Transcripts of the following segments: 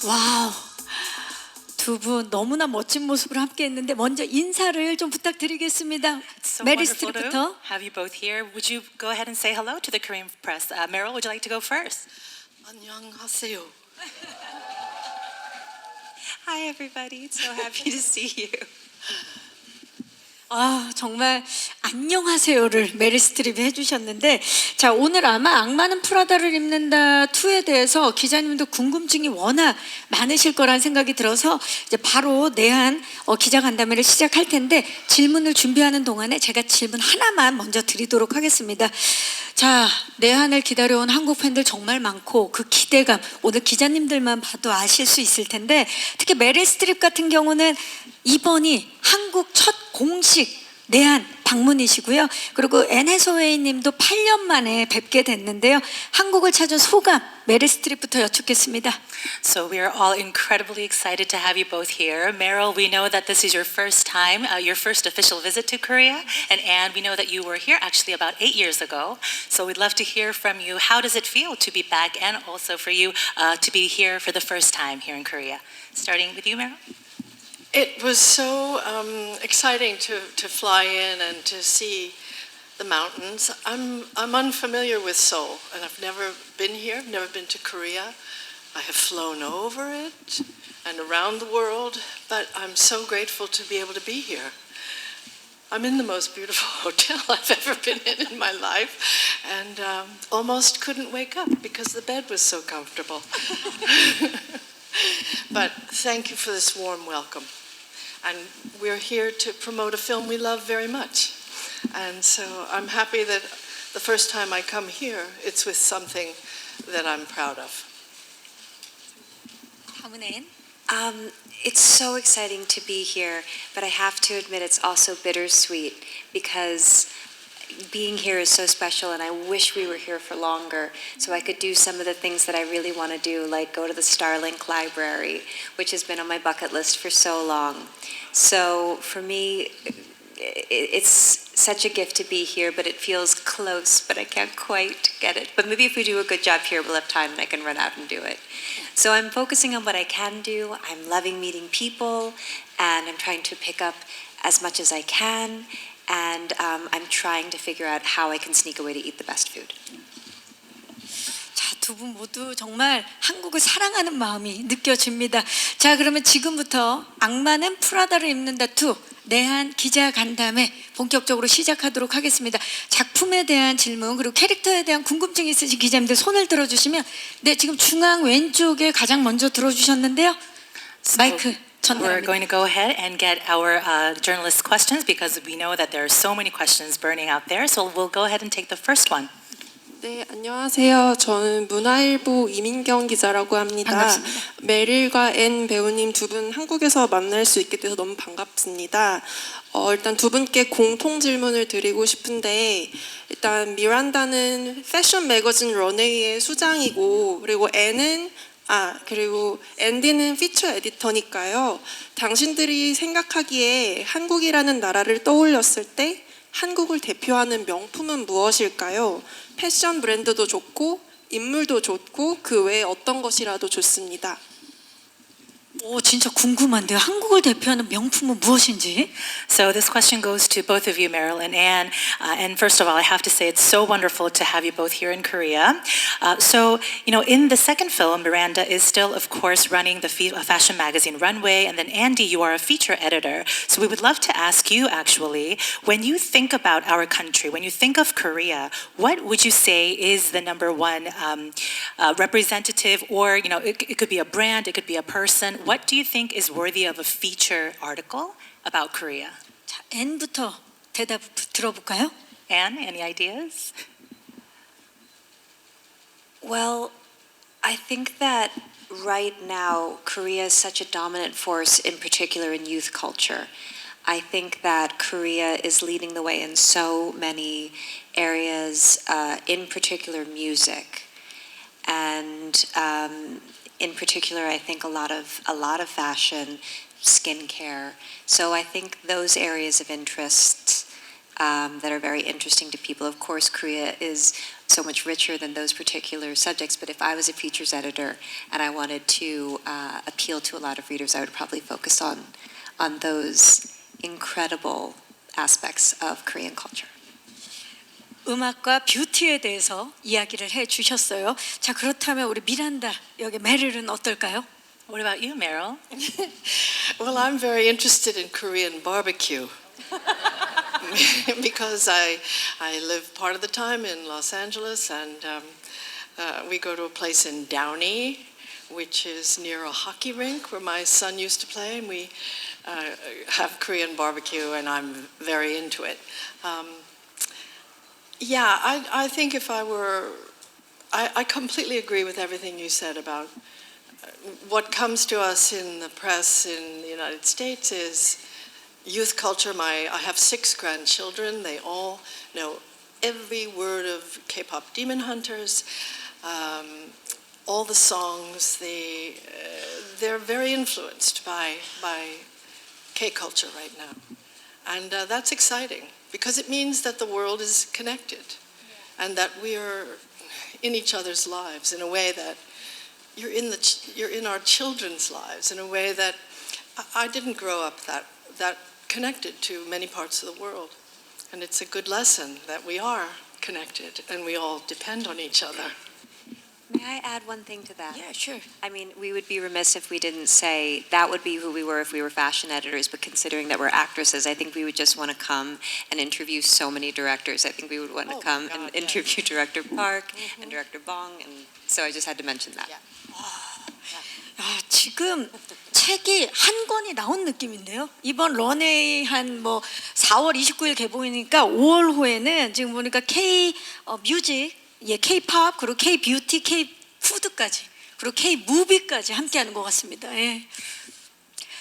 와우. 두 분 너무나 멋진 모습을 함께 했는데 먼저 인사를 좀 부탁드리겠습니다. So 메리 wonderful to 스트립부터. have you both here. Would you go ahead and say hello to the Korean press? Meryl, would you like to go first? 안녕하세요. Hi, everybody. So happy to see you. 아, 정말 안녕하세요를 메리 스트립이 해주셨는데, 자, 오늘 아마 악마는 프라다를 입는다 2에 대해서 기자님도 궁금증이 워낙 많으실 거란 생각이 들어서 이제 바로 내한 기자간담회를 시작할 텐데, 질문을 준비하는 동안에 제가 질문 하나만 먼저 드리도록 하겠습니다. 자, 내한을 기다려온 한국 팬들 정말 많고 그 기대감 오늘 기자님들만 봐도 아실 수 있을 텐데, 특히 메리 스트립 같은 경우는 이번이 한국 첫 공식 내한 방문이시고요. 그리고 앤 해서웨이 님도 8년 만에 뵙게 됐는데요. 한국을 찾은 소감 메리 스트립부터 여쭙겠습니다. So we are all incredibly excited to have you both here. Meryl, we know that this is your first time, your first official visit to Korea. And Anne, we know that you were here actually about 8 years ago. So we'd love to hear from you. How does it feel to be back and also for you to be here for the first time here in Korea? Starting with you, Meryl. It was so exciting to fly in and to see the mountains. I'm unfamiliar with Seoul, and I've never been here. I've never been to Korea. I have flown over it and around the world, but I'm so grateful to be able to be here. I'm in the most beautiful hotel I've ever been in my life, and almost couldn't wake up because the bed was so comfortable. But thank you for this warm welcome. And we're here to promote a film we love very much. And so I'm happy that the first time I come here, it's with something that I'm proud of. 다음은 앤. It's so exciting to be here, but I have to admit it's also bittersweet because being here is so special and I wish we were here for longer so I could do some of the things that I really want to do, like go to the Starlink Library, which has been on my bucket list for so long. So for me, it's such a gift to be here, but it feels close, but I can't quite get it. But maybe if we do a good job here, we'll have time and I can run out and do it. So I'm focusing on what I can do. I'm loving meeting people, and I'm trying to pick up as much as I can. And I'm trying to figure out how I can sneak away to eat the best food. 자, 두 분 모두 정말 한국을 사랑하는 마음이 느껴집니다. 자, 그러면 지금부터 악마는 프라다를 입는다 2 내한 기자 간담회 본격적으로 시작하도록 하겠습니다. 작품에 대한 질문 그리고 캐릭터에 대한 궁금증이 있으신 기자님들 손을 들어주시면, 네, 지금 중앙 왼쪽에 가장 먼저 들어주셨는데요. 마이크 We're 전달합니다. going to go ahead and get our journalist questions because we know that there are so many questions burning out there. So we'll go ahead and take the first one. 네, 안녕하세요. 저는 문화일보 이민경 기자라고 합니다. 반갑습니다. 메릴과 앤 배우님 두 분 한국에서 만날 수 있게 돼서 너무 반갑습니다. 일단 두 분께 공통 질문을 드리고 싶은데, 일단 미란다는 패션 매거진 런웨이의 수장이고, 그리고 앤디는 피처 에디터니까요. 당신들이 생각하기에 한국이라는 나라를 떠올렸을 때 한국을 대표하는 명품은 무엇일까요? 패션 브랜드도 좋고 인물도 좋고 그 외에 어떤 것이라도 좋습니다. 오, 진짜 궁금한데요. 한국을 대표하는 명품은 무엇인지? So this question goes to both of you, Meryl and Anne. And first of all, I have to say it's so wonderful to have you both here in Korea. So, in the second film, Miranda is still, of course, running the fashion magazine Runway. And then Andy, you are a feature editor. So we would love to ask you, actually, when you think about our country, when you think of Korea, what would you say is the number one representative, or, it could be a brand, it could be a person. What do you think is worthy of a feature article about Korea? 자, 앤부터 대답 들어볼까요? Anne, any ideas? Well, I think that right now Korea is such a dominant force, in particular in youth culture. I think that Korea is leading the way in so many areas, in particular music, and in particular, I think a lot of fashion, skincare. So I think those areas of interest that are very interesting to people. Of course, Korea is so much richer than those particular subjects. But if I was a features editor and I wanted to appeal to a lot of readers, I would probably focus on those incredible aspects of Korean culture. 음악과 뷰티에 대해서 이야기를 해 주셨어요. 자, 그렇다면 우리 미란다, 여기 메릴은 어떨까요? What about you, Meryl? Well, I'm very interested in Korean barbecue because I live part of the time in Los Angeles, and we go to a place in Downey, which is near a hockey rink where my son used to play, and we have Korean barbecue, and I'm very into it. Yeah, I think if I were, I completely agree with everything you said about what comes to us in the press in the United States is youth culture. I have 6 grandchildren. They all know every word of K-pop Demon Hunters, all the songs. They're very influenced by K-culture right now. And that's exciting because it means that the world is connected and that we are in each other's lives in a way that you're in our children's lives in a way that I didn't grow up that connected to many parts of the world. And it's a good lesson that we are connected and we all depend on each other. May I add one thing to that? Yeah, sure. I mean, we would be remiss if we didn't say that would be who we were if we were fashion editors, but considering that we're actresses, I think we would just want to come and interview so many directors. I think we would want to come and interview Director Park and Director Bong, and so I just had to mention that. Yeah. 아, 지금 책이 한 권이 나온 느낌인데요. 이번 런웨이 한 뭐 4월 29일 개봉이니까 5월 후에는 지금 보니까 K 뮤직, 예, K-팝, 그리고 K-뷰티, K-푸드까지, 그리고 K-무비까지 함께하는 것 같습니다. 예.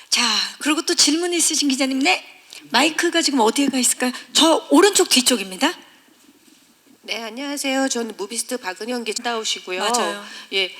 자, 그리고 또 질문 있으신 기자님, 네, 마이크가 지금 어디에 가 있을까요? 저 오른쪽 뒤쪽입니다. 네, 안녕하세요. 저는 무비스트 박은영 기자 나오시고요. 맞아요. 예.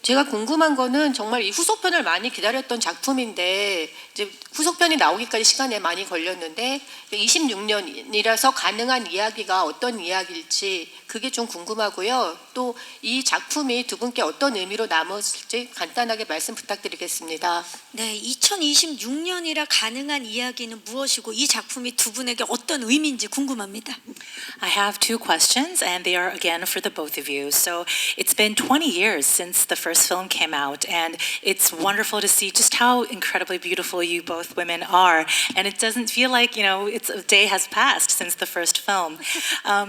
제가 궁금한 거는 정말 이 후속편을 많이 기다렸던 작품인데 이제 후속편이 나오기까지 시간이 많이 걸렸는데 26년이라서 가능한 이야기가 어떤 이야기일지 그게 좀 궁금하고요. 또 이 작품이 두 분께 어떤 의미로 남았을지 간단하게 말씀 부탁드리겠습니다. 네, 2026년이라 가능한 이야기는 무엇이고 이 작품이 두 분에게 어떤 의미인지 궁금합니다. I have 2 questions, and they are again for the both of you. So it's been 20 years since the first film came out, and it's wonderful to see just how incredibly beautiful you both women are. And it doesn't feel like, it's a day has passed since the first film.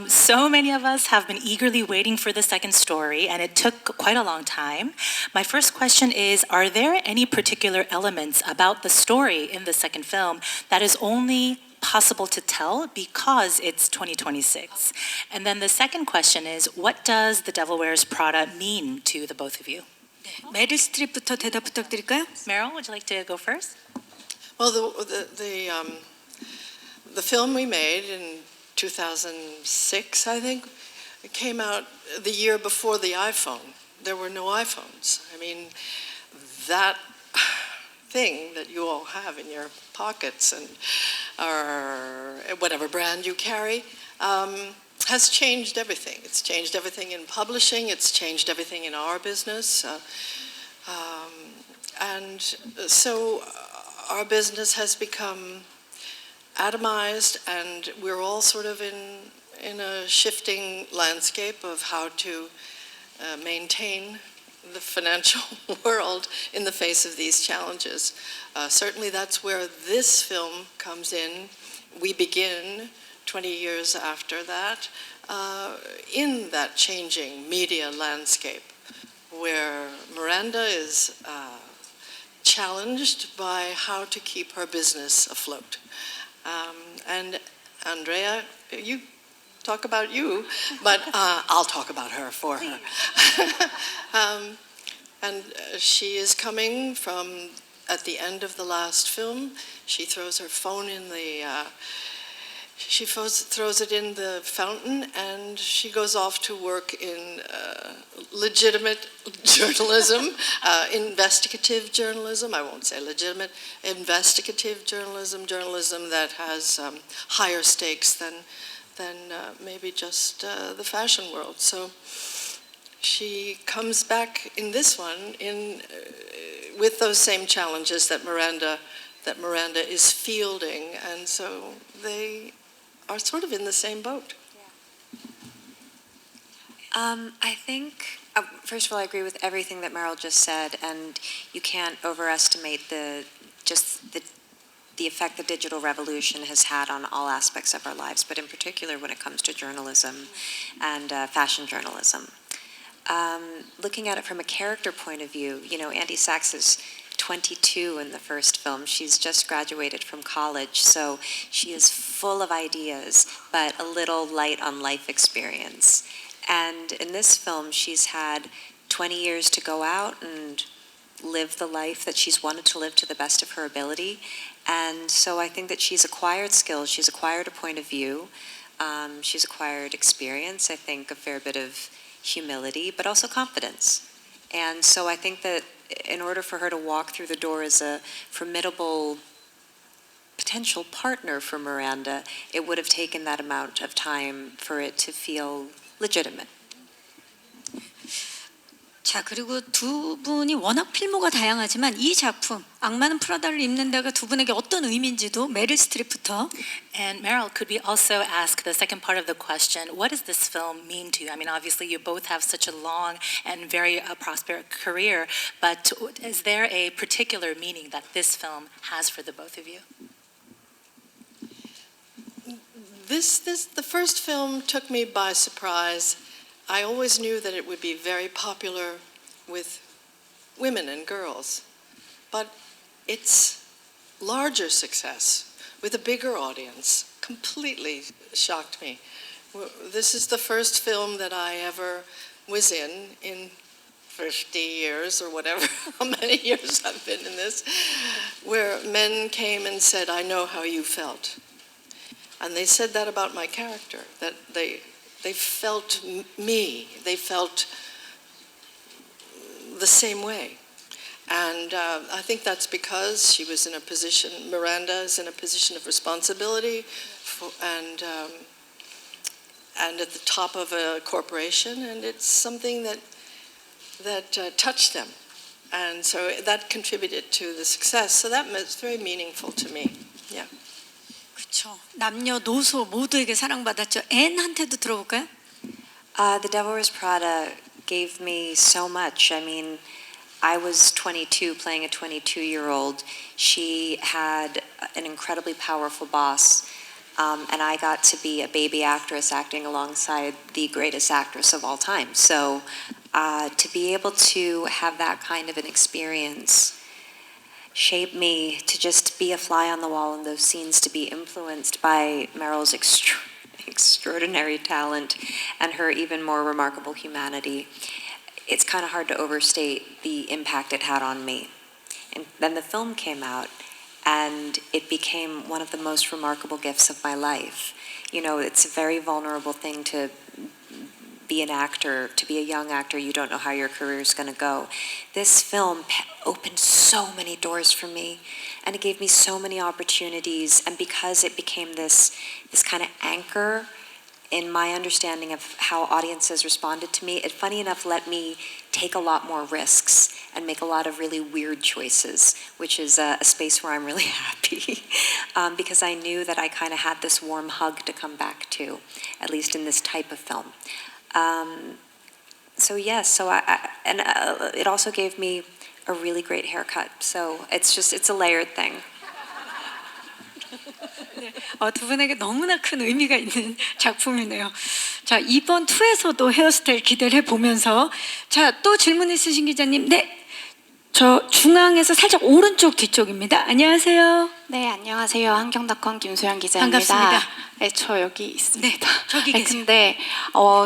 So many of us have been eagerly waiting for the second story, and it took quite a long time. My first question is, are there any particular elements about the story in the second film that is only possible to tell because it's 2026? And then the second question is, what does The Devil Wears Prada mean to the both of you? 메릴 스트립부터 대답 부탁드릴까요? Meryl, would you like to go first? Well, the film we made in 2006, I think, it came out the year before the iPhone. There were no iPhones. I mean, that thing that you all have in your pockets and or whatever brand you carry has changed everything. It's changed everything in publishing. It's changed everything in our business. And so our business has become atomized, and we're all sort of in a shifting landscape of how to maintain the financial world in the face of these challenges. Certainly that's where this film comes in. We begin 20 years after that in that changing media landscape where Miranda is challenged by how to keep her business afloat. And Andrea, you talk about you, but I'll talk about her for her. And she is coming from, at the end of the last film, she throws her phone in the, throws it in the fountain, and she goes off to work in legitimate journalism, investigative journalism. I won't say legitimate, investigative journalism, journalism that has higher stakes than than maybe just the fashion world. So she comes back in this one with those same challenges that Miranda is fielding, and so they are sort of in the same boat. I think, first of all, I agree with everything that Meryl just said, and you can't overestimate the effect the digital revolution has had on all aspects of our lives, but in particular when it comes to journalism and fashion journalism. Looking at it from a character point of view, you know, Andy Sachs is 22 in the first film. She's just graduated from college, so she is full of ideas, but a little light on life experience. And in this film, she's had 20 years to go out and live the life that she's wanted to live to the best of her ability. And so I think that she's acquired skills, she's acquired a point of view, she's acquired experience, I think a fair bit of humility, but also confidence. And so I think that in order for her to walk through the door as a formidable potential partner for Miranda, it would have taken that amount of time for it to feel legitimate. 자, 그리고 두 분이 워낙 필모가 다양하지만 이 작품 악마는 프라다를 입는다가 두 분에게 어떤 의미인지도 메릴 스트립부터. And Meryl, could we also ask the second part of the question, what does this film mean to you? I mean, obviously you both have such a long and very prosperous career, but is there a particular meaning that this film has for the both of you? The first film took me by surprise. I always knew that it would be very popular with women and girls, but its larger success with a bigger audience completely shocked me. This is the first film that I ever was in 50 years or whatever, how many years I've been in this, where men came and said, "I know how you felt." And they said that about my character, that they felt me, they felt the same way. And I think that's because she was in a position, Miranda is in a position of responsibility and at the top of a corporation, and it's something that touched them. And so that contributed to the success. So that was very meaningful to me. Yeah. 그렇죠. 남녀노소 모두에게 사랑받았죠. 앤한테도 들어볼까요? The Devil Wears Prada gave me so much. I mean, I was 22 playing a 22-year-old. She had an incredibly powerful boss, and I got to be a baby actress acting alongside the greatest actress of all time. So to be able to have that kind of an experience shaped me to just be a fly on the wall in those scenes, to be influenced by Meryl's extraordinary talent and her even more remarkable humanity. It's kind of hard to overstate the impact it had on me. And then the film came out, and it became one of the most remarkable gifts of my life. You know, it's a very vulnerable thing to be an actor, to be a young actor. You don't know how your career is going to go. This film opened so many doors for me, and it gave me so many opportunities. And because it became this kind of anchor in my understanding of how audiences responded to me, it, funny enough, let me take a lot more risks and make a lot of really weird choices, which is a space where I'm really happy because I knew that I kind of had this warm hug to come back to, at least in this type of film. So yes, it also gave me a really great haircut. So it's a layered thing. 두 분에게 너무나 큰 의미가 있는 작품이네요. 자, 이번 2에서도 헤어스타일 기대를 해보면서 자, 또 질문 있으신 기자님. 네, 저 중앙에서 살짝 오른쪽 뒤쪽입니다. 안녕하세요. 네, 안녕하세요. 한경닷컴 김소연 기자입니다. 반갑습니다. 네, 저 여기 있습니다. 네, 저기 계세요. 근데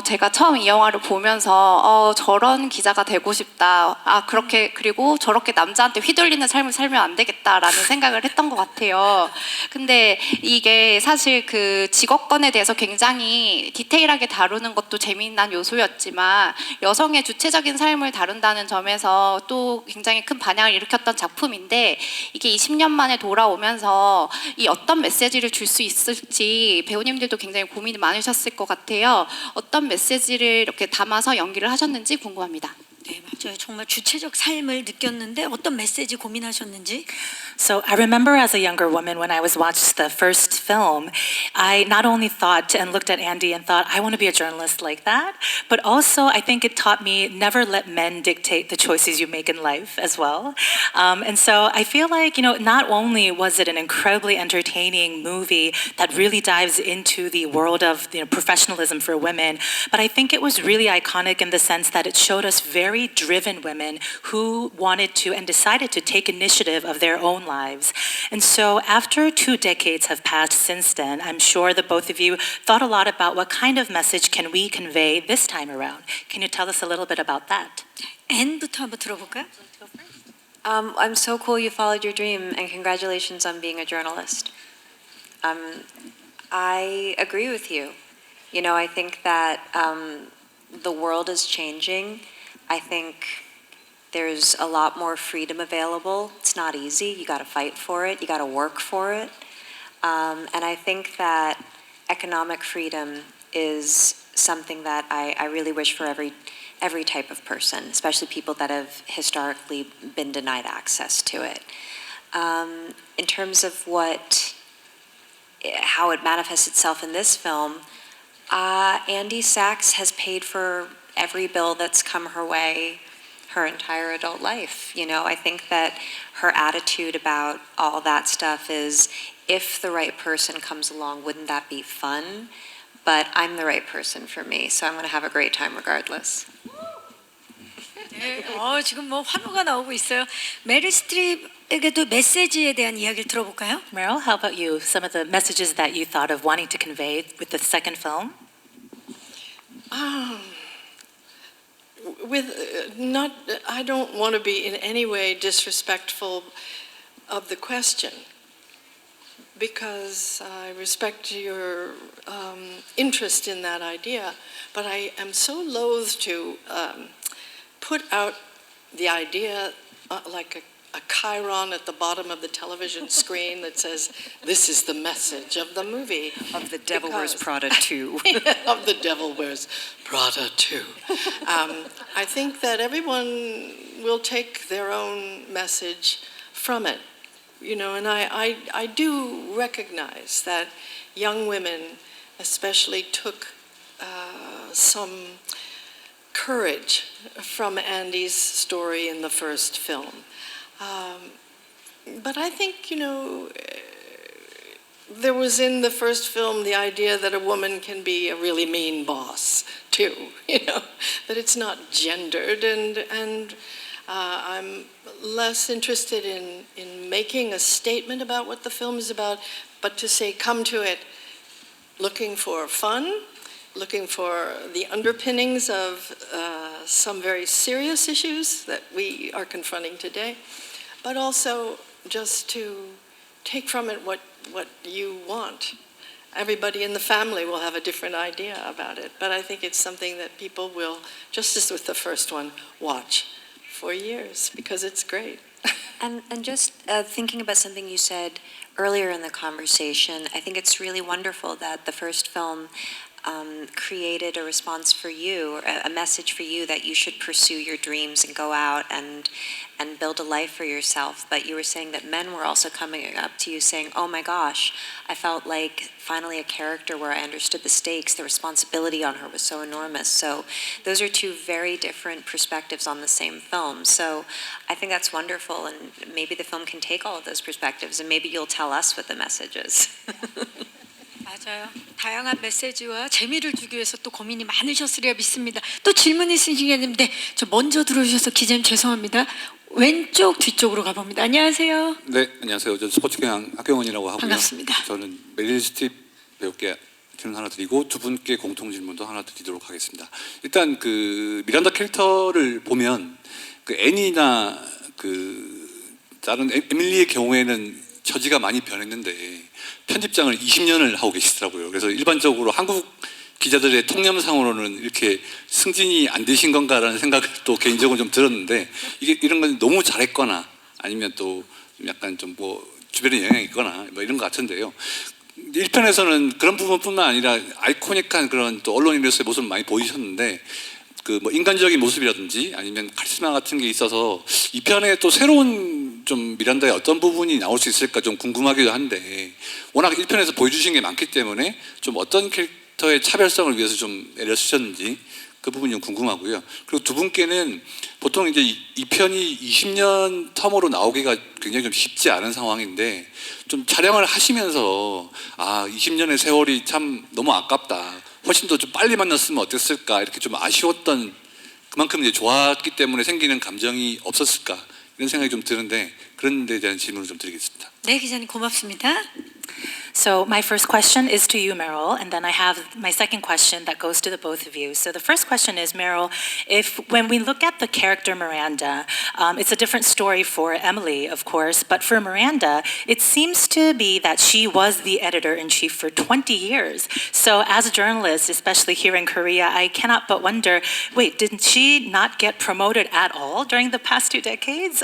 제가 처음 이 영화를 보면서 저런 기자가 되고 싶다. 그렇게 그리고 저렇게 남자한테 휘둘리는 삶을 살면 안 되겠다라는 생각을 했던 것 같아요. 근데 이게 사실 그 직업권에 대해서 굉장히 디테일하게 다루는 것도 재미난 요소였지만 여성의 주체적인 삶을 다룬다는 점에서 또 굉장히 큰 반향을 일으켰던 작품인데 이게 20년 만에 돌아오면 보면서 이 어떤 메시지를 줄 수 있을지 배우님들도 굉장히 고민이 많으셨을 것 같아요. 어떤 메시지를 이렇게 담아서 연기를 하셨는지 궁금합니다. 네, 맞아요. 정말 주체적 삶을 느꼈는데 어떤 메시지 고민하셨는지. So I remember as a younger woman when I was watched the first film, I not only thought and looked at Andy and thought, I want to be a journalist like that, but also I think it taught me never let men dictate the choices you make in life as well. And so I feel like, not only was it an incredibly entertaining movie that really dives into the world of professionalism for women, but I think it was really iconic in the sense that it showed us very driven women who wanted to and decided to take initiative of their own lives. And so after 2 decades have passed since then, I'm sure that both of you thought a lot about what kind of message can we convey this time around. Can you tell us a little bit about that? 앤부터 한번 들어볼까요? I'm so cool you followed your dream, and congratulations on being a journalist. I agree with you. I think that the world is changing. I think there's a lot more freedom available. It's not easy. You got to fight for it. You got to work for it. And I think that economic freedom is something that I really wish for every type of person, especially people that have historically been denied access to it. In terms of how it manifests itself in this film, Andy Sachs has paid for every bill that's come her way her entire adult life. I think that her attitude about all that stuff is, if the right person comes along, wouldn't that be fun? But I'm the right person for me, so I'm going to have a great time regardless. 네, 지금 뭐 환호가 나오고 있어요. 메릴 스트립에게도 메시지에 대한 이야기를 들어볼까요? Meryl, how about you? Some of the messages that you thought of wanting to convey with the second film? I don't want to be in any way disrespectful of the question, because I respect your interest in that idea, but I am so loath to put out the idea like a chyron at the bottom of the television screen that says, this is the message of the movie. Of The Devil Wears Prada 2. Of The Devil Wears Prada 2. I think that everyone will take their own message from it. And I do recognize that young women especially took some courage from Andy's story in the first film. But I think, there was in the first film the idea that a woman can be a really mean boss too, that it's not gendered, and I'm less interested in making a statement about what the film is about, but to say, come to it looking for fun, looking for the underpinnings of some very serious issues that we are confronting today, but also just to take from it what you want. Everybody in the family will have a different idea about it, but I think it's something that people will, just as with the first one, watch for years, because it's great. And just thinking about something you said earlier in the conversation, I think it's really wonderful that the first film created a response for you, a message for you that you should pursue your dreams and go out and build a life for yourself. But you were saying that men were also coming up to you saying, oh my gosh, I felt like finally a character where I understood the stakes, the responsibility on her was so enormous. So those are two very different perspectives on the same film. So I think that's wonderful, and maybe the film can take all of those perspectives, and maybe you'll tell us what the message is. 맞아요. 다양한 메시지와 재미를 주기 위해서 또 고민이 많으셨으리라 믿습니다. 또 질문 있으시겠는데 저 먼저 들어오셔서 기자님 죄송합니다. 왼쪽 뒤쪽으로 가봅니다. 안녕하세요. 네, 안녕하세요. 저는 스포츠 경향 학경원이라고 하고요. 반갑습니다. 저는 메릴 스트립 배우께 질문 하나 드리고 두 분께 공통 질문도 하나 드리도록 하겠습니다. 일단 그 미란다 캐릭터를 보면 그 애니나 그 다른 에밀리의 경우에는 처지가 많이 변했는데 편집장을 20년을 하고 계시더라고요. 그래서 일반적으로 한국 기자들의 통념상으로는 이렇게 승진이 안 되신 건가라는 생각을 또 개인적으로 좀 들었는데, 이게 이런 건 너무 잘했거나 아니면 또 약간 좀 뭐 주변에 영향이 있거나 뭐 이런 것 같은데요. 1편에서는 그런 부분뿐만 아니라 아이코닉한 그런 또 언론인으로서의 모습을 많이 보이셨는데 그 뭐 인간적인 모습이라든지 아니면 카리스마 같은 게 있어서 2편에 또 새로운 좀 미란다의 어떤 부분이 나올 수 있을까 좀 궁금하기도 한데 워낙 1편에서 보여주신 게 많기 때문에 좀 어떤 캐릭터의 차별성을 위해서 좀 애를 쓰셨는지 그 부분이 좀 궁금하고요. 그리고 두 분께는 보통 이제 2편이 20년 텀으로 나오기가 굉장히 좀 쉽지 않은 상황인데 좀 촬영을 하시면서 아 20년의 세월이 참 너무 아깝다. 훨씬 더 좀 빨리 만났으면 어땠을까 이렇게 좀 아쉬웠던 그만큼 이제 좋았기 때문에 생기는 감정이 없었을까 이런 생각이 좀 드는데 그런 데 대한 질문을 좀 드리겠습니다. 네, 기자님 고맙습니다. So my first question is to you, Meryl, and then I have my second question that goes to the both of you. So the first question is, Meryl, if when we look at the character Miranda, it's a different story for Emily, of course, but for Miranda, it seems to be that she was the editor-in-chief for 20 years. So as a journalist, especially here in Korea, I cannot but wonder, wait, didn't she not get promoted at all during the past 2 decades?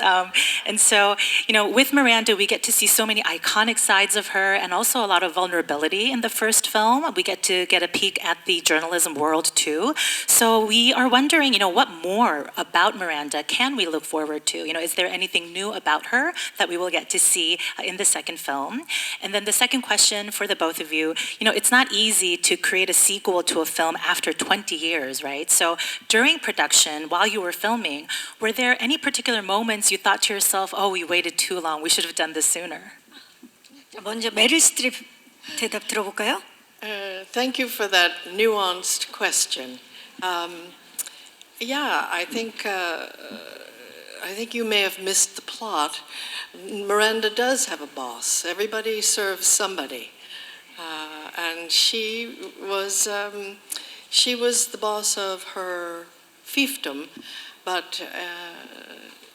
And so, you know, with Miranda, we get to see so many iconic sides of her and also a lot of vulnerability in the first film. We get to get a peek at the journalism world too. So we are wondering, you know, what more about Miranda can we look forward to? You know, is there anything new about her that we will get to see in the second film? And then the second question for the both of you, you know, it's not easy to create a sequel to a film after 20 years, right? So during production, while you were filming, were there any particular moments you thought to yourself, oh, we waited too long, we should have done this sooner? 먼저 메릴 스트립 대답 들어볼까요? Thank you for that nuanced question. Yeah, I think you may have missed the plot. Miranda does have a boss. Everybody serves somebody, and she was the boss of her fiefdom, but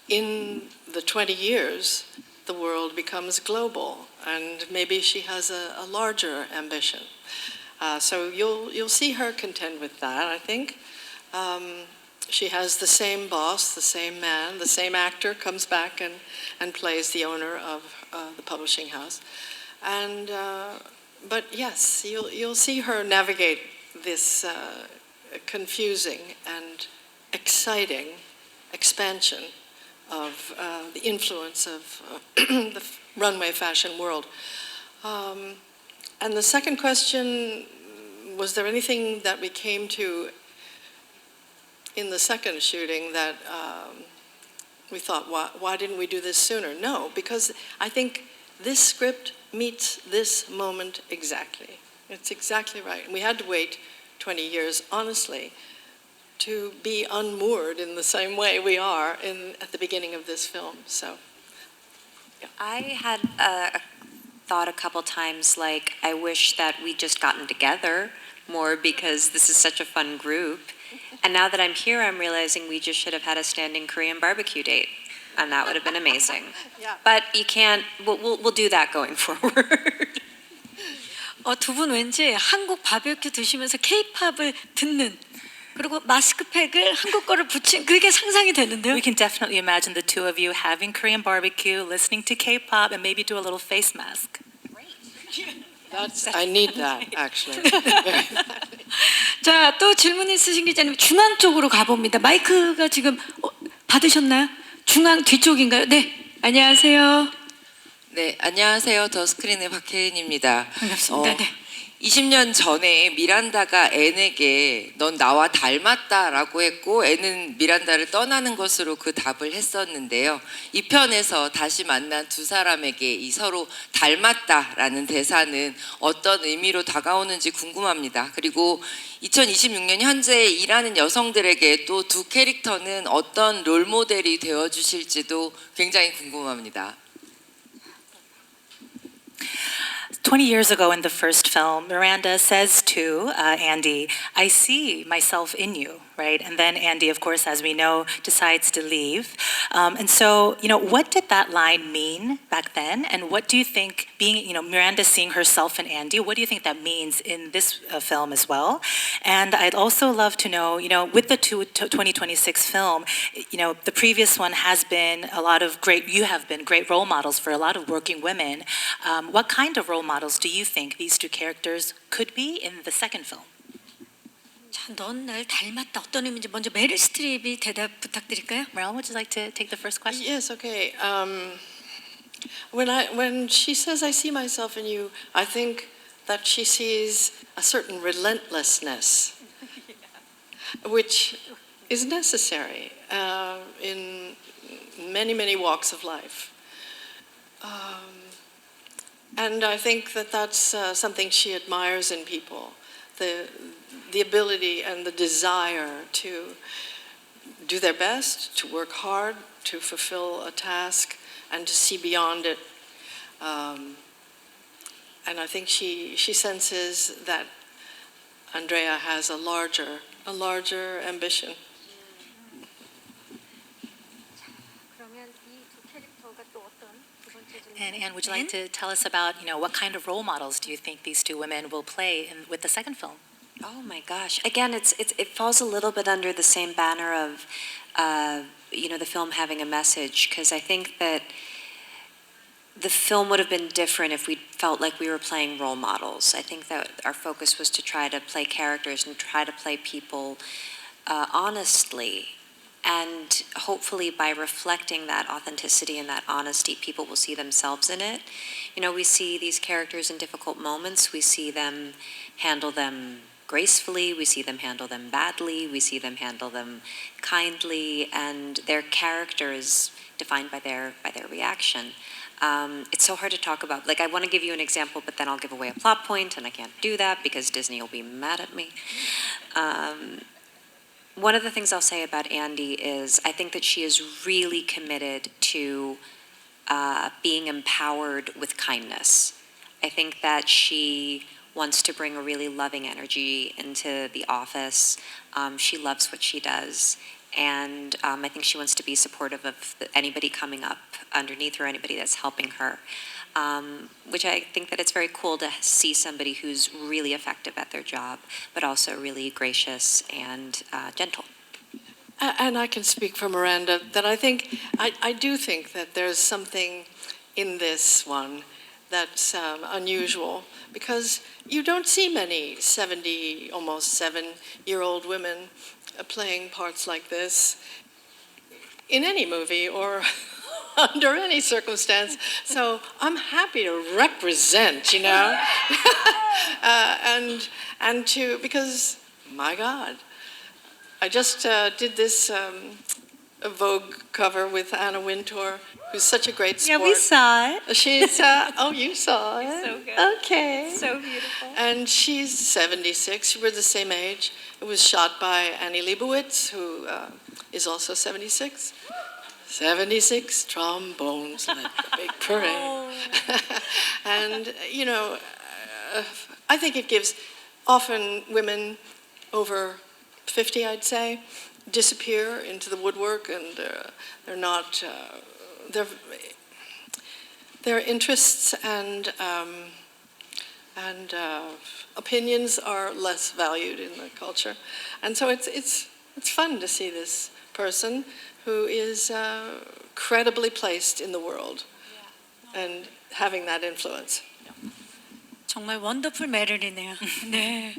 in the 20 years, the world becomes global, and maybe she has a larger ambition. So you'll see her contend with that, I think. She has the same boss, the same man, the same actor comes back and plays the owner of the publishing house. And but yes, you'll see her navigate this confusing and exciting expansion of the influence of the runway fashion world. And the second question, was there anything that we came to in the second shooting that we thought, why didn't we do this sooner? No, because I think this script meets this moment exactly. It's exactly right. And we had to wait 20 years, honestly, to be unmoored in the same way we are at the beginning of this film. So, yeah. I had thought a couple times, like, I wish that we'd just gotten together more because this is such a fun group. And now that I'm here, I'm realizing we just should have had a standing Korean barbecue date. And that would have been amazing. Yeah. But you can't, we'll do that going forward. 두 분 왠지 한국 바베큐 드시면서 케이팝을 듣는 그리고 마스크팩을 한국 거를 붙인 그게 상상이 되는데요. We can definitely imagine the two of you having Korean barbecue, listening to K-pop, and maybe do a little face mask. I need that, actually. 자, 또 질문 있으신 기자님 중앙 쪽으로 가봅니다. 마이크가 지금 받으셨나요? 중앙 뒤쪽인가요? 네, 안녕하세요. 네, 안녕하세요. 더 스크린의 박혜인입니다. 반갑습니다. 네. 20년 전에 미란다가 앤에게 넌 나와 닮았다라고 했고 앤은 미란다를 떠나는 것으로 그 답을 했었는데요. 이 편에서 다시 만난 두 사람에게 이 서로 닮았다라는 대사는 어떤 의미로 다가오는지 궁금합니다. 그리고 2026년 현재 일하는 여성들에게 또 두 캐릭터는 어떤 롤모델이 되어주실지도 굉장히 궁금합니다. 20 years ago in the first film, Miranda says to Andy, I see myself in you. right? And then Andy, of course, as we know, decides to leave. And so, what did that line mean back then? And what do you think, being, Miranda seeing herself in Andy, what do you think that means in this film as well? And I'd also love to know, with the 2026 film, the previous one has been you have been great role models for a lot of working women. What kind of role models do you think these two characters could be in the second film? 자, 넌 날 닮았다. 어떤 의미인지 먼저 메릴 스트립이 대답 부탁드릴까요? Marilyn, would you like to take the first question? Yes, okay. When she says, I see myself in you, I think that she sees a certain relentlessness, which is necessary in many, many walks of life. And I think that that's something she admires in people, the ability and the desire to do their best, to work hard, to fulfill a task, and to see beyond it. And I think she senses that Andrea has a larger ambition. And Anne, would you like to tell us about, what kind of role models do you think these two women will play with the second film? Oh my gosh! Again, it falls a little bit under the same banner of, the film having a message, because I think that the film would have been different if we felt like we were playing role models. I think that our focus was to try to play characters and try to play people honestly. And hopefully by reflecting that authenticity and that honesty, people will see themselves in it. We see these characters in difficult moments. We see them handle them gracefully. We see them handle them badly. We see them handle them kindly. And their character is defined by their reaction. It's so hard to talk about. Like, I want to give you an example, but then I'll give away a plot point, and I can't do that because Disney will be mad at me. One of the things I'll say about Andy is I think that she is really committed to being empowered with kindness. I think that she wants to bring a really loving energy into the office. She loves what she does. And I think she wants to be supportive of anybody coming up underneath her, anybody that's helping her. Which I think that it's very cool to see somebody who's really effective at their job, but also really gracious and gentle. And I can speak for Miranda that I do think that there's something in this one that's unusual, because you don't see many 70, almost 7-year-old women playing parts like this in any movie or under any circumstance. So I'm happy to represent, because, my God, I just did this Vogue cover with Anna Wintour, who's such a great sport. Yeah, we saw it. She's, you saw it? So good. Okay. So beautiful. And she's 76, we're the same age. It was shot by Annie Leibovitz, who is also 76. 76 trombones led the big parade. And, I think it gives, often women over 50, I'd say, disappear into the woodwork, and they're not, their interests and opinions are less valued in the culture. And so it's fun to see this person who is credibly placed in the world and having that influence. 정말 원더풀 메릴이네요. 네.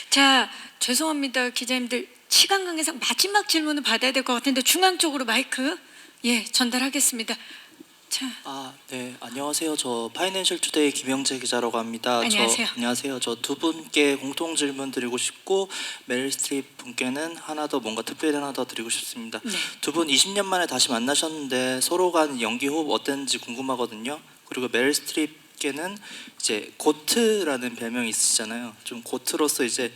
자, 죄송합니다, 기자님들. 시간 관계상 마지막 질문을 받아야 될 것 같은데 중앙 쪽으로 마이크 전달하겠습니다. 자. 네, 안녕하세요. 저 파이낸셜 투데이 김영재 기자라고 합니다. 안녕하세요. 안녕하세요. 저 두 분께 공통 질문 드리고 싶고 메릴 스트립 분께는 하나 더 뭔가 특별히 하나 더 드리고 싶습니다. 네. 두 분 20년 만에 다시 만나셨는데 서로 간 연기 호흡 어땠는지 궁금하거든요. 그리고 메릴 스트립께는 이제 고트라는 별명이 있으시잖아요. 좀 고트로서 이제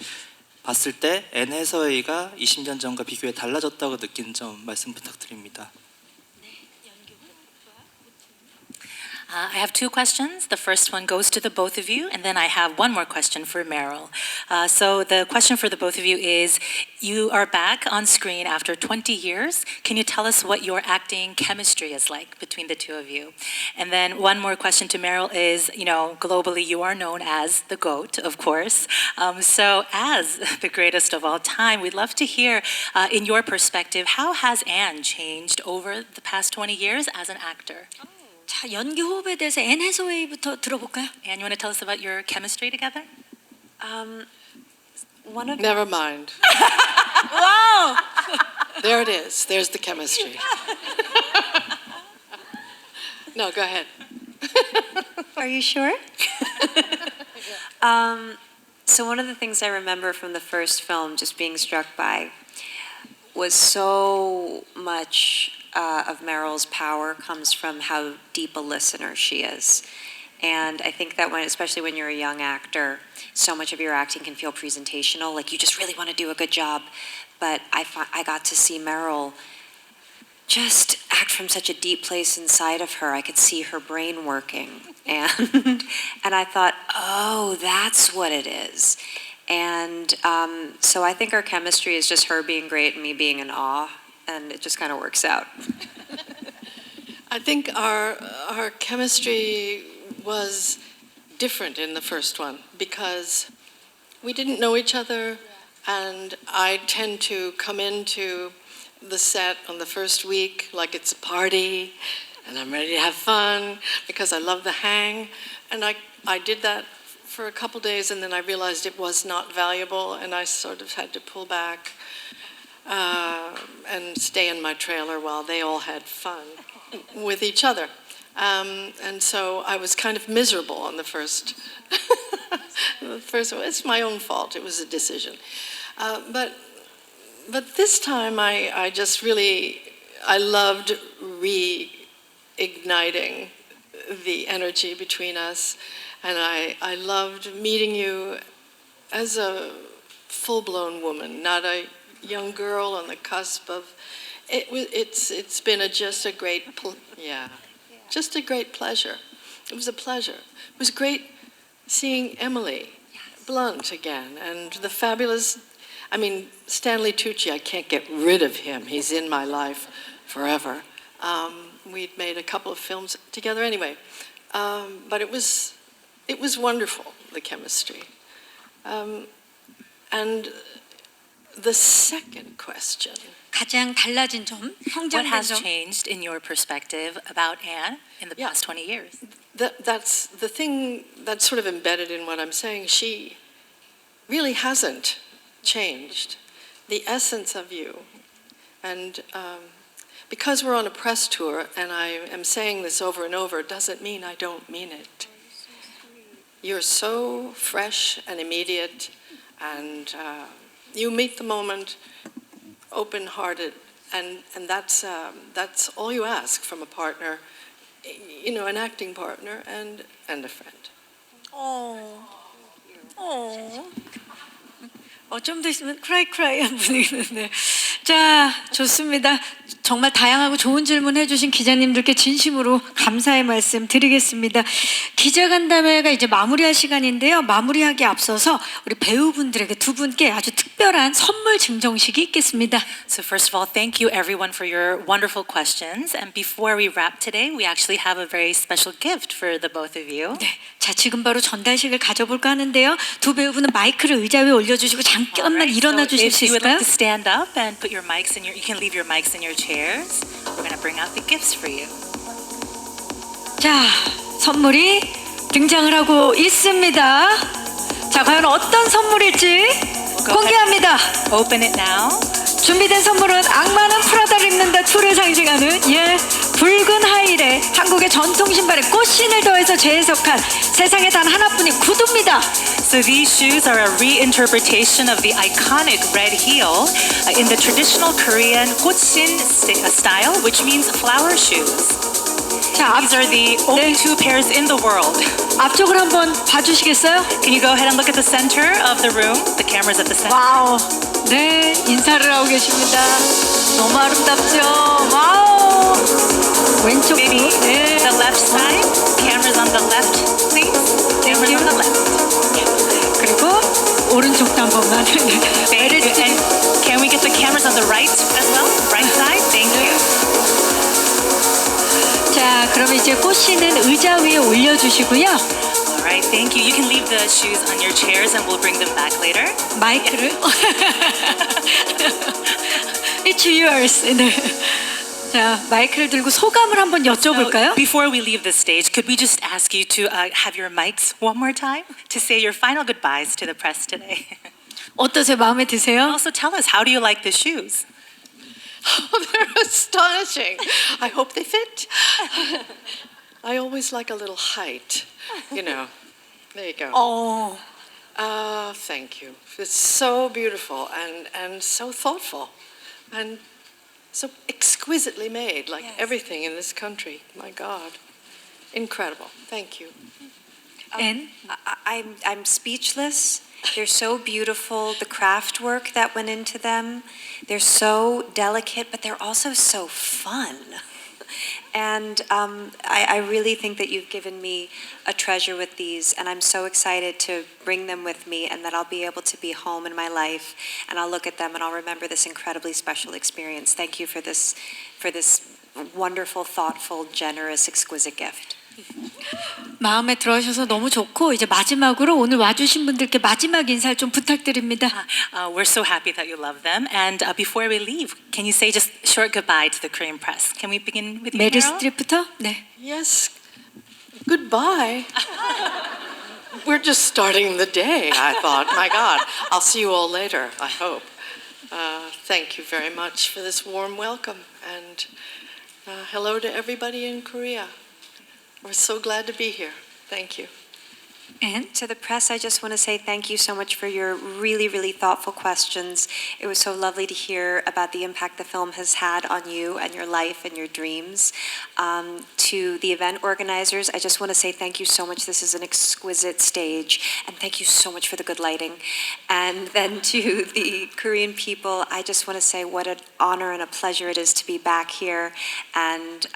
봤을 때 앤 해서웨이가 20년 전과 비교해 달라졌다고 느낀 점 말씀 부탁드립니다. I have two questions. The first one goes to the both of you, and then I have one more question for Meryl. So the question for the both of you is, you are back on screen after 20 years. Can you tell us what your acting chemistry is like between the two of you? And then one more question to Meryl is, globally you are known as the GOAT, of course. So as the greatest of all time, we'd love to hear, in your perspective, how has Anne changed over the past 20 years as an actor? 자, 연기 호흡에 대해서 앤 해서웨이부터 들어볼까요? Anne, you want to tell us about your chemistry together? One of Never mind. 와우! There it is. There's the chemistry. No, go ahead. Are you sure? So one of the things I remember from the first film, just being struck by, was so much of Meryl's power comes from how deep a listener she is. And I think that especially when you're a young actor, so much of your acting can feel presentational, like you just really want to do a good job. But I got to see Meryl just act from such a deep place inside of her. I could see her brain working. And I thought, oh, that's what it is. And so I think our chemistry is just her being great and me being in awe. And it just kind of works out. I think our chemistry was different in the first one because we didn't know each other, and I tend to come into the set on the first week like it's a party, and I'm ready to have fun because I love the hang, and I did that for a couple days, and then I realized it was not valuable, and I sort of had to pull back and stay in my trailer while they all had fun with each other. And so I was kind of miserable on the first. It's my own fault. It was a decision. But this time I just really, I loved reigniting the energy between us. And I loved meeting you as a full-blown woman, not a young girl on the cusp of. It's been just a great pleasure. It was a pleasure. It was great seeing Emily Blunt again, and the fabulous. I mean, Stanley Tucci. I can't get rid of him. He's in my life forever. We'd made a couple of films together anyway, but it was wonderful, the chemistry. And the second question. 가장 달라진 점, What 성장된 has 점. changed in your perspective about Anne in the past 20 years? That's the thing that's sort of embedded in what I'm saying. She really hasn't changed. The essence of you. And because we're on a press tour, and I am saying this over and over, doesn't mean I don't mean it. You're so fresh and immediate, and you meet the moment open-hearted, and that's all you ask from a partner, an acting partner and a friend. 좀 더 있으면 크라이한 분위기인데. 자, 좋습니다. 정말 다양하고 좋은 질문 해주신 기자님들께 진심으로 감사의 말씀 드리겠습니다. 기자간담회가 이제 마무리할 시간인데요. 마무리하기 앞서서 우리 배우분들에게 두 분께 아주 특별한 선물 증정식이 있겠습니다. So first of all, thank you everyone for your wonderful questions. And before we wrap today, we actually have a very special gift for the both of you. 네, 자 지금 바로 전달식을 가져볼까 하는데요. 두 배우분은 마이크를 의자 위에 올려주시고 잠깐만 일어나 주실 수 If you would like 있을까요? to stand up and put your mics in you can leave your mics in your chairs. We're going to bring out the gifts for you. 자, 선물이 등장을 하고 있습니다. 자, 과연 어떤 선물일지 공개합니다. Open it now. 준비된 선물은 악마는 프라다를 입는다 2를 상징하는 붉은 하일에 한국의 전통 신발에 꽃신을 더해서 재해석한 세상에 단 하나뿐인 구두입니다. So these shoes are a reinterpretation of the iconic red heel in the traditional Korean Gotsin style, which means flower shoes. 자, These are the only two pairs in the world. 앞쪽을 한번 봐주시겠어요? Can you go ahead and look at the center of the room? The camera's at the center. 와우, 네, 인사를 하고 계십니다. 너무 아름답죠? 와우. 왼쪽으로. Maybe 네. the left side. Cameras on the left, please. Cameras you. on the left. 그리고 오른쪽도 한 번만. Thank you. And can we get the cameras on the right as well? Right side. Thank you. 자, 그럼 이제 꽃씨는 의자 위에 올려주시고요. All right. Thank you. You can leave the shoes on your chairs, and we'll bring them back later. 마이크를. It's yours. 네. 자, 마이크를 들고 소감을 한번 여쭤볼까요? Before we leave the stage, could we just ask you to have your mics one more time to say your final goodbyes to the press today? 어떠세요? 마음에 드세요? Also, tell us, how do you like the shoes? They're astonishing. I hope they fit. I always like a little height, you know. There you go. 어, Thank you. It's so beautiful and so thoughtful and so exquisitely made, like everything in this country. My God. Incredible. Thank you. 앤? I'm speechless. They're so beautiful. The craft work that went into them. They're so delicate, but they're also so fun. And I really think that you've given me a treasure with these, and I'm so excited to bring them with me, and that I'll be able to be home in my life, and I'll look at them and I'll remember this incredibly special experience. Thank you for this wonderful, thoughtful, generous, exquisite gift. 마음에 들어주셔서 너무 좋고 이제 마지막으로 오늘 와주신 분들께 마지막 인사를 좀 부탁드립니다. We're so happy that you love them. And before we leave, can you say just short goodbye to the Korean press? Can we begin with you, 메릴 Meryl? 스트립부터? 네. Yes. Goodbye. We're just starting the day, I thought. My God. I'll see you all later, I hope. Thank you very much for this warm welcome. And hello to everybody in Korea. We're so glad to be here. Thank you. 앤? To the press, I just want to say thank you so much for your really, really thoughtful questions. It was so lovely to hear about the impact the film has had on you and your life and your dreams. To the event organizers, I just want to say thank you so much. This is an exquisite stage, and thank you so much for the good lighting. And then to the Korean people, I just want to say what an honor and a pleasure it is to be back here, and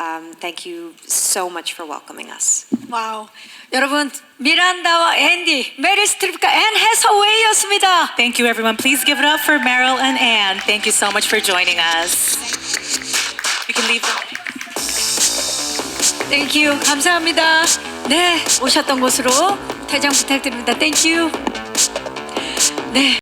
thank you so much for welcoming us. 와우. 여러분, 미란다와 앤디, 메릴 스트립과 앤 해서웨이였습니다. Thank you, everyone. Please give it up for Meryl and Anne. Thank you so much for joining us. You can leave them. 땡큐. 감사합니다. 네, 오셨던 곳으로 퇴장 부탁드립니다. 땡큐. 네.